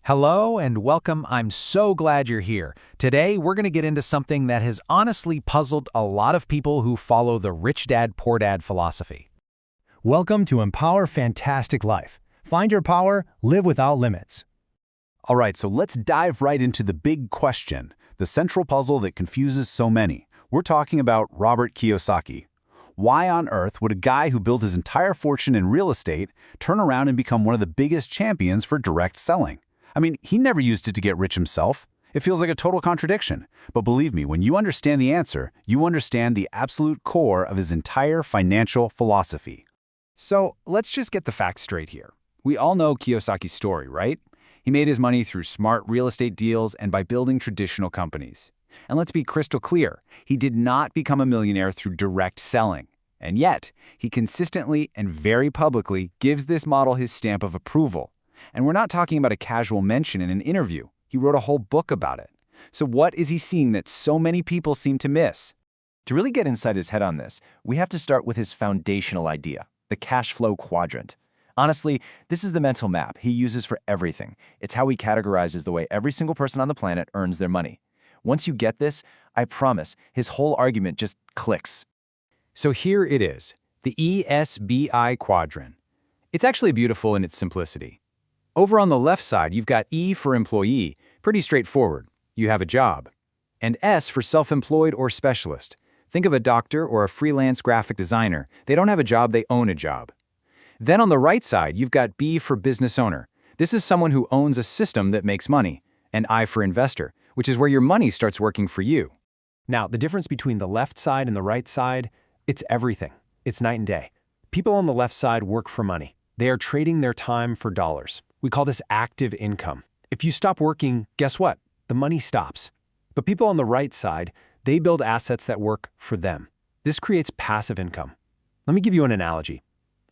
Hello and welcome. I'm so glad you're here. Today, we're going to get into something that has honestly puzzled a lot of people who follow the rich dad, poor dad philosophy. Welcome to Empower Fantastic Life. Find your power, live without limits. All right, so let's dive right into the big question, the central puzzle that confuses so many. We're talking about Robert Kiyosaki. Why on earth would a guy who built his entire fortune in real estate turn around and become one of the biggest champions for direct selling? I mean, he never used it to get rich himself. It feels like a total contradiction. But believe me, when you understand the answer, you understand the absolute core of his entire financial philosophy. So let's just get the facts straight here. We all know Kiyosaki's story, right? He made his money through smart real estate deals and by building traditional companies. And let's be crystal clear, he did not become a millionaire through direct selling. And yet, he consistently and very publicly gives this model his stamp of approval. And we're not talking about a casual mention in an interview. He wrote a whole book about it. So what is he seeing that so many people seem to miss? To really get inside his head on this, we have to start with his foundational idea, the cash flow quadrant. Honestly, this is the mental map he uses for everything. It's how he categorizes the way every single person on the planet earns their money. Once you get this, I promise, his whole argument just clicks. So here it is, the ESBI quadrant. It's actually beautiful in its simplicity. Over on the left side, you've got E for employee, pretty straightforward. You have a job. And S for self-employed or specialist. Think of a doctor or a freelance graphic designer. They don't have a job, they own a job. Then on the right side, you've got B for business owner. This is someone who owns a system that makes money. And I for investor, which is where your money starts working for you. Now, the difference between the left side and the right side, it's everything. It's night and day. People on the left side work for money. They are trading their time for dollars. We call this active income. If you stop working, guess what? The money stops. But people on the right side, they build assets that work for them. This creates passive income. Let me give you an analogy.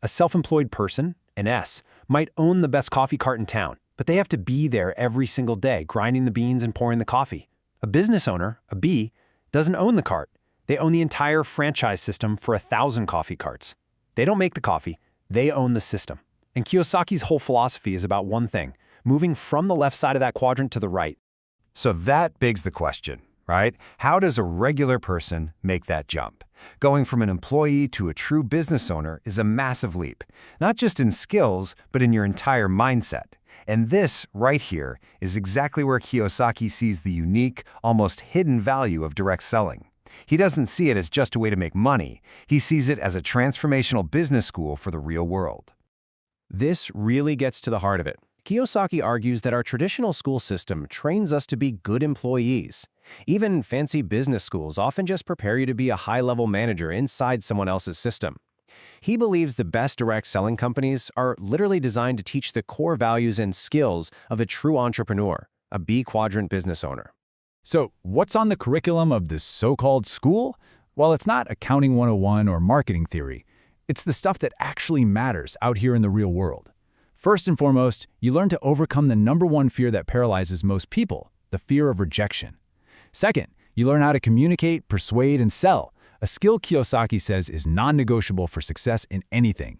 A self-employed person, an S, might own the best coffee cart in town, but they have to be there every single day, grinding the beans and pouring the coffee. A business owner, a B, doesn't own the cart. They own the entire franchise system for 1,000 coffee carts. They don't make the coffee, they own the system. And Kiyosaki's whole philosophy is about one thing, moving from the left side of that quadrant to the right. So that begs the question, right? How does a regular person make that jump? Going from an employee to a true business owner is a massive leap, not just in skills, but in your entire mindset. And this, right here, is exactly where Kiyosaki sees the unique, almost hidden value of direct selling. He doesn't see it as just a way to make money. He sees it as a transformational business school for the real world. This really gets to the heart of it. Kiyosaki argues that our traditional school system trains us to be good employees. Even fancy business schools often just prepare you to be a high-level manager inside someone else's system. He believes the best direct selling companies are literally designed to teach the core values and skills of a true entrepreneur, a B-quadrant business owner. So what's on the curriculum of this so-called school? Well, it's not accounting 101 or marketing theory. It's the stuff that actually matters out here in the real world. First and foremost, you learn to overcome the #1 fear that paralyzes most people, the fear of rejection. Second, you learn how to communicate, persuade, and sell, a skill Kiyosaki says is non-negotiable for success in anything.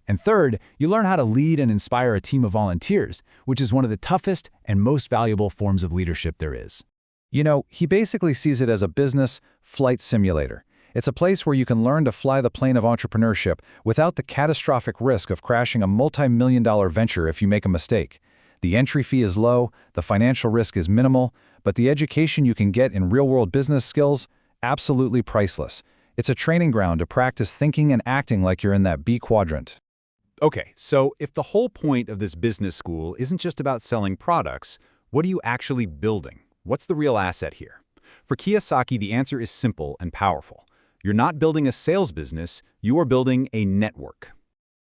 And third, you learn how to lead and inspire a team of volunteers, which is one of the toughest and most valuable forms of leadership there is. You know, he basically sees it as a business flight simulator. It's a place where you can learn to fly the plane of entrepreneurship without the catastrophic risk of crashing a multi-million-dollar venture if you make a mistake. The entry fee is low, the financial risk is minimal, but the education you can get in real-world business skills, absolutely priceless. It's a training ground to practice thinking and acting like you're in that B quadrant. Okay, so if the whole point of this business school isn't just about selling products, what are you actually building? What's the real asset here? For Kiyosaki, the answer is simple and powerful. You're not building a sales business, you are building a network.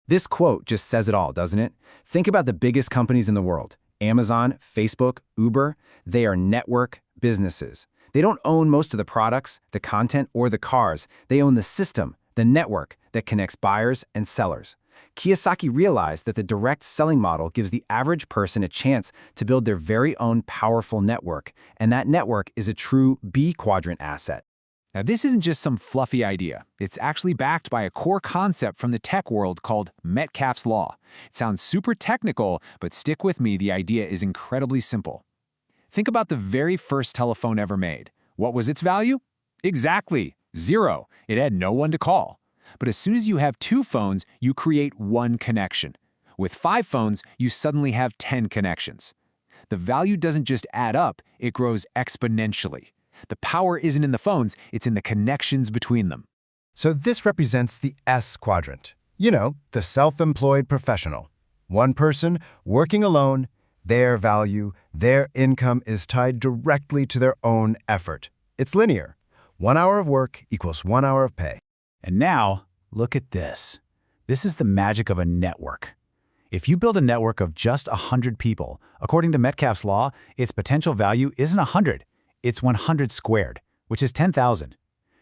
This quote just says it all, doesn't it? Think about the biggest companies in the world. Amazon, Facebook, Uber, they are network businesses. They don't own most of the products, the content, or the cars. They own the system, the network that connects buyers and sellers. Kiyosaki realized that the direct selling model gives the average person a chance to build their very own powerful network, and that network is a true B quadrant asset. Now, this isn't just some fluffy idea. It's actually backed by a core concept from the tech world called Metcalfe's law. It sounds super technical, but stick with me, the idea is incredibly simple. Think about the very first telephone ever made. What was its value? Exactly, 0. It had no one to call. But as soon as you have 2 phones, you create 1 connection. With 5 phones, you suddenly have 10 connections. The value doesn't just add up, it grows exponentially. The power isn't in the phones, it's in the connections between them. So this represents the S quadrant. You know, the self-employed professional. One person working alone, their value, their income is tied directly to their own effort. It's linear. 1 hour of work equals 1 hour of pay. And now, look at this. This is the magic of a network. If you build a network of just 100 people, according to Metcalfe's law, its potential value isn't 100, it's 100 squared, which is 10,000.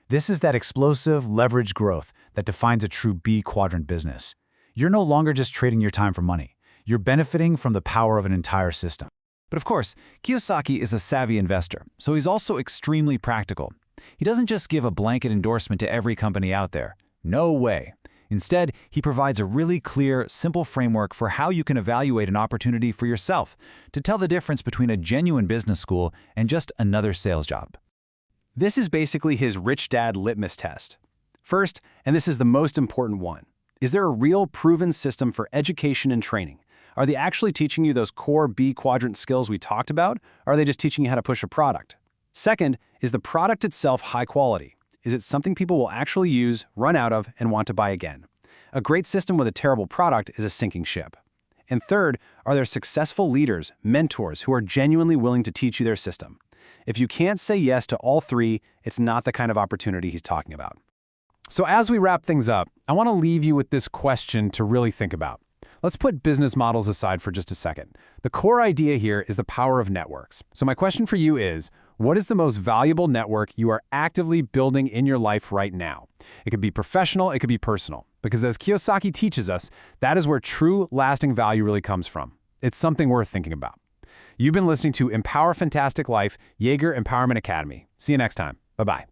This is that explosive, leveraged growth that defines a true B quadrant business. You're no longer just trading your time for money. You're benefiting from the power of an entire system. But of course, Kiyosaki is a savvy investor, so he's also extremely practical. He doesn't just give a blanket endorsement to every company out there. No way. Instead, he provides a really clear, simple framework for how you can evaluate an opportunity for yourself to tell the difference between a genuine business school and just another sales job. This is basically his rich dad litmus test. First, and this is the most important one, is there a real proven system for education and training? Are they actually teaching you those core B quadrant skills we talked about, or are they just teaching you how to push a product? Second, is the product itself high quality? Is it something people will actually use, run out of, and want to buy again? A great system with a terrible product is a sinking ship. And third, are there successful leaders, mentors who are genuinely willing to teach you their system? If you can't say yes to all 3, it's not the kind of opportunity he's talking about. So as we wrap things up, I want to leave you with this question to really think about. Let's put business models aside for just a second. The core idea here is the power of networks. So my question for you is, what is the most valuable network you are actively building in your life right now? It could be professional, it could be personal. Because as Kiyosaki teaches us, that is where true, lasting value really comes from. It's something worth thinking about. You've been listening to Empower Fantastic Life, Jaeger Empowerment Academy. See you next time. Bye-bye.